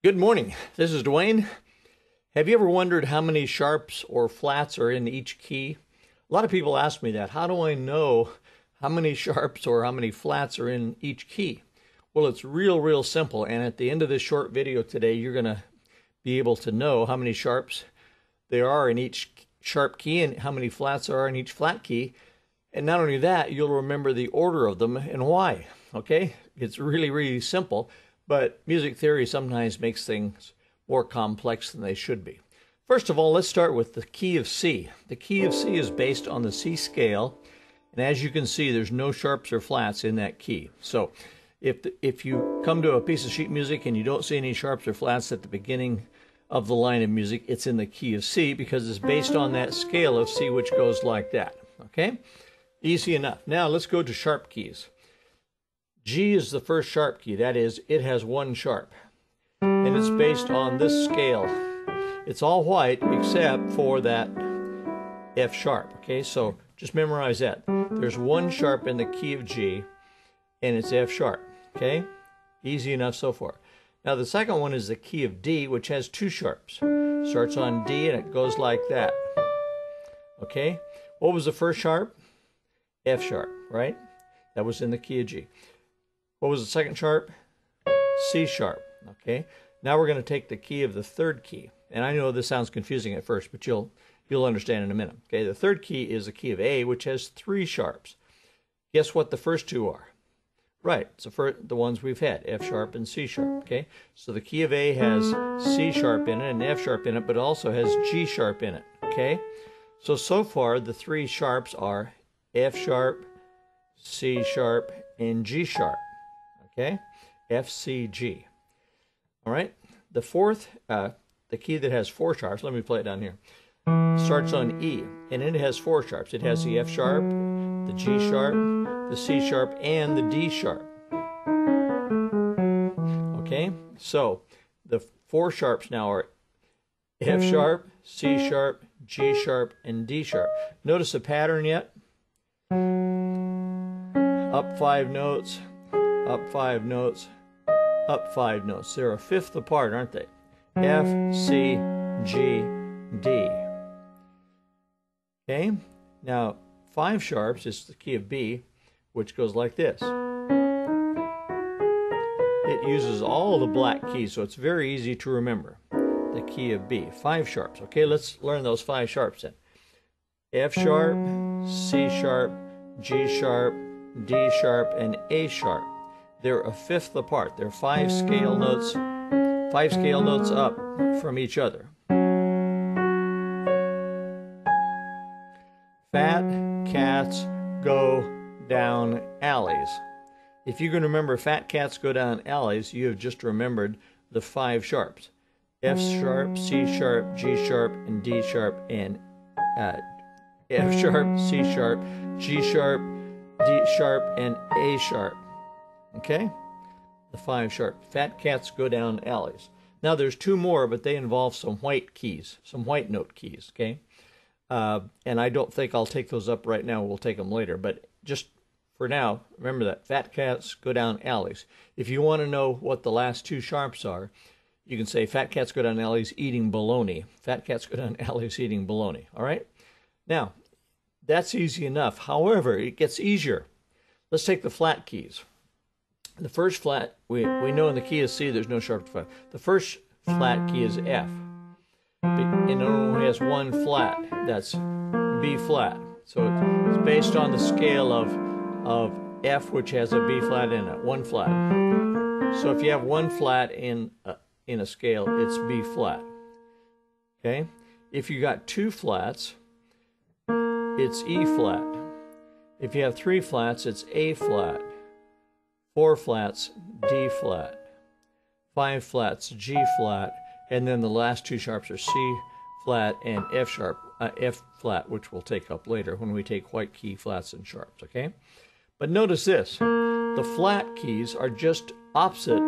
Good morning. This is Dwayne. Have you ever wondered how many sharps or flats are in each key? A lot of people ask me that. How do I know how many sharps or how many flats are in each key? Well, it's real simple. And at the end of this short video today, you're going to be able to know how many sharps there are in each sharp key and how many flats there are in each flat key. And not only that, you'll remember the order of them and why. Okay? It's really simple. But music theory sometimes makes things more complex than they should be. First of all, let's start with the key of C. The key of C is based on the C scale, and as you can see, there's no sharps or flats in that key. So if you come to a piece of sheet music and you don't see any sharps or flats at the beginning of the line of music, it's in the key of C because it's based on that scale of C, which goes like that. Okay? Easy enough. Now let's go to sharp keys. G is the first sharp key. That is, it has one sharp. And it's based on this scale. It's all white except for that F sharp. Okay, so just memorize that. There's one sharp in the key of G, and it's F sharp. Okay, easy enough so far. Now the second one is the key of D, which has two sharps. Starts on D and it goes like that. Okay, what was the first sharp? F sharp, right? That was in the key of G. What was the second sharp? C sharp. Okay. Now we're going to take the key of the third key. And I know this sounds confusing at first, but you'll understand in a minute. Okay. The third key is the key of A, which has three sharps. Guess what the first two are? Right. So for the ones we've had, F sharp and C sharp. Okay. So the key of A has C sharp in it and F sharp in it, but it also has G sharp in it. Okay. So far the three sharps are F sharp, C sharp, and G sharp. Okay, F, C, G. All right, the fourth, the key that has four sharps, let me play it down here, starts on E, and it has four sharps. It has the F sharp, the G sharp, the C sharp, and the D sharp. Okay, so the four sharps now are F sharp, C sharp, G sharp, and D sharp. Notice the pattern yet? Up five notes, up five notes, up five notes. They're a fifth apart, aren't they? F, C, G, D. Okay, now five sharps is the key of B, which goes like this. It uses all the black keys, so it's very easy to remember. The key of B, five sharps. Okay, let's learn those five sharps then. F sharp, C sharp, G sharp, D sharp, and A sharp. They're a fifth apart. They're five scale notes up from each other. Fat cats go down alleys. If you can remember fat cats go down alleys, you have just remembered the five sharps. F sharp, C sharp, G sharp, and D sharp, and F sharp, C sharp, G sharp, D sharp, and A sharp. Okay? The five sharp. Fat cats go down alleys. Now there's two more, but they involve some white keys, some white note keys, okay? And I don't think I'll take those up right now. We'll take them later. But just for now, remember that. Fat cats go down alleys. If you want to know what the last two sharps are, you can say fat cats go down alleys eating bologna. Fat cats go down alleys eating bologna. All right? Now, that's easy enough. However, it gets easier. Let's take the flat keys. The first flat, we know in the key of C there's no sharp to five. The first flat key is F. And it only has one flat. That's B flat. So it's based on the scale of F, which has a B flat in it, one flat. So if you have one flat in a scale, it's B flat. Okay? If you got two flats, it's E flat. If you have three flats, it's A flat. Four flats, D flat. Five flats, G flat. And then the last two sharps are C flat and F sharp, F flat, which we'll take up later when we take white key flats and sharps, okay? But notice this. The flat keys are just opposite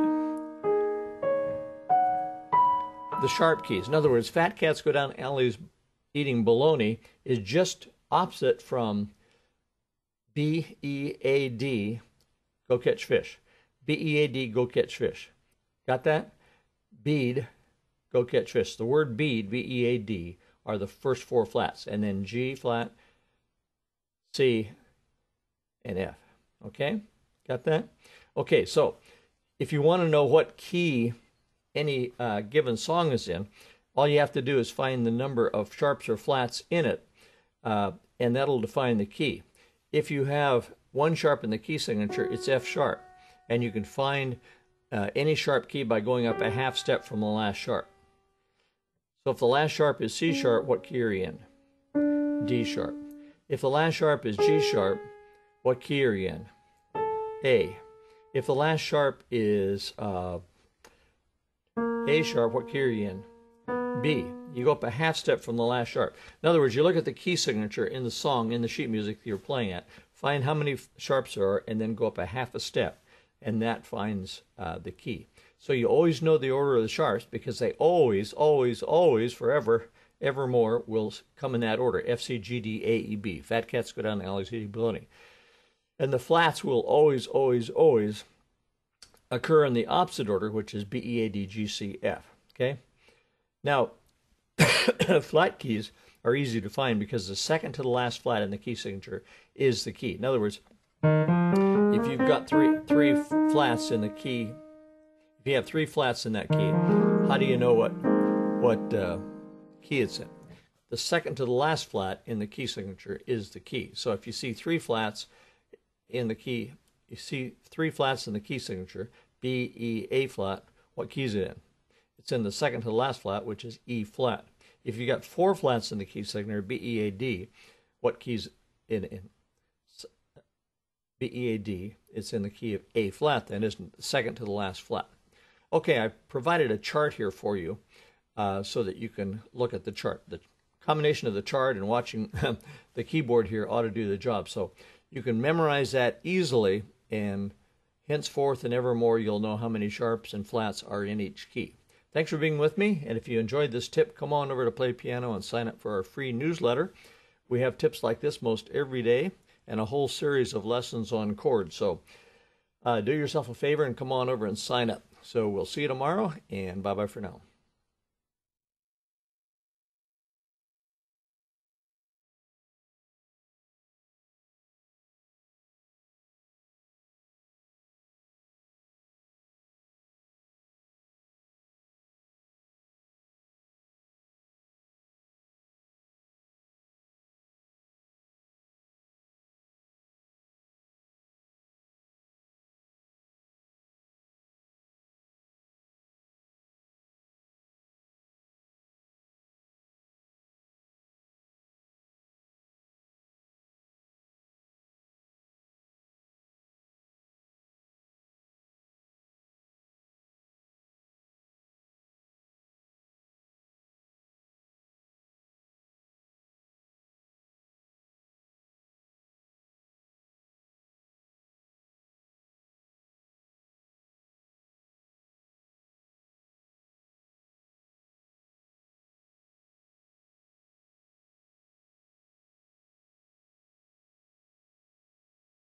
the sharp keys. In other words, fat cats go down alleys eating bologna is just opposite from B-E-A-D, go catch fish. B-E-A-D, go catch fish. Got that? bead, go catch fish. The word bead, B-E-A-D, are the first 4 flats, and then G flat, C, and F. Okay, got that? Okay, so if you want to know what key any given song is in, all you have to do is find the number of sharps or flats in it, and that'll define the key. If you have 1 sharp in the key signature, it's F sharp, and you can find any sharp key by going up a half step from the last sharp. So if the last sharp is C sharp, what key are you in? D sharp. If the last sharp is G sharp, what key are you in? A. If the last sharp is A sharp, what key are you in? B. You go up a half step from the last sharp. In other words, you look at the key signature in the song, in the sheet music that you're playing at, find how many sharps there are, and then go up a half a step, and that finds the key. So you always know the order of the sharps because they always, always, always, forever, evermore will come in that order. F, C, G, D, A, E, B. Fat cats go down to Alex, E, Baloney. And the flats will always, always, always occur in the opposite order, which is B, E, A, D, G, C, F. Okay? Now, flat keys are easy to find because the second to the last flat in the key signature is the key. In other words, if you've got three flats in the key, if you have 3 flats in that key, how do you know what key it's in? The second to the last flat in the key signature is the key. So if you see 3 flats in the key, you see 3 flats in the key signature, B, E, A flat, what key is it in? It's in the second to the last flat, which is E flat. If you got 4 flats in the key signature, B, E, A, D, what key's in? B, E, A, D, it's in the key of A flat, then, isn't the second to the last flat. Okay, I provided a chart here for you so that you can look at the chart. The combination of the chart and watching the keyboard here ought to do the job. So you can memorize that easily, and henceforth and evermore you'll know how many sharps and flats are in each key. Thanks for being with me, and if you enjoyed this tip, come on over to Play Piano and sign up for our free newsletter. We have tips like this most every day and a whole series of lessons on chords. So do yourself a favor and come on over and sign up. So we'll see you tomorrow, and bye-bye for now.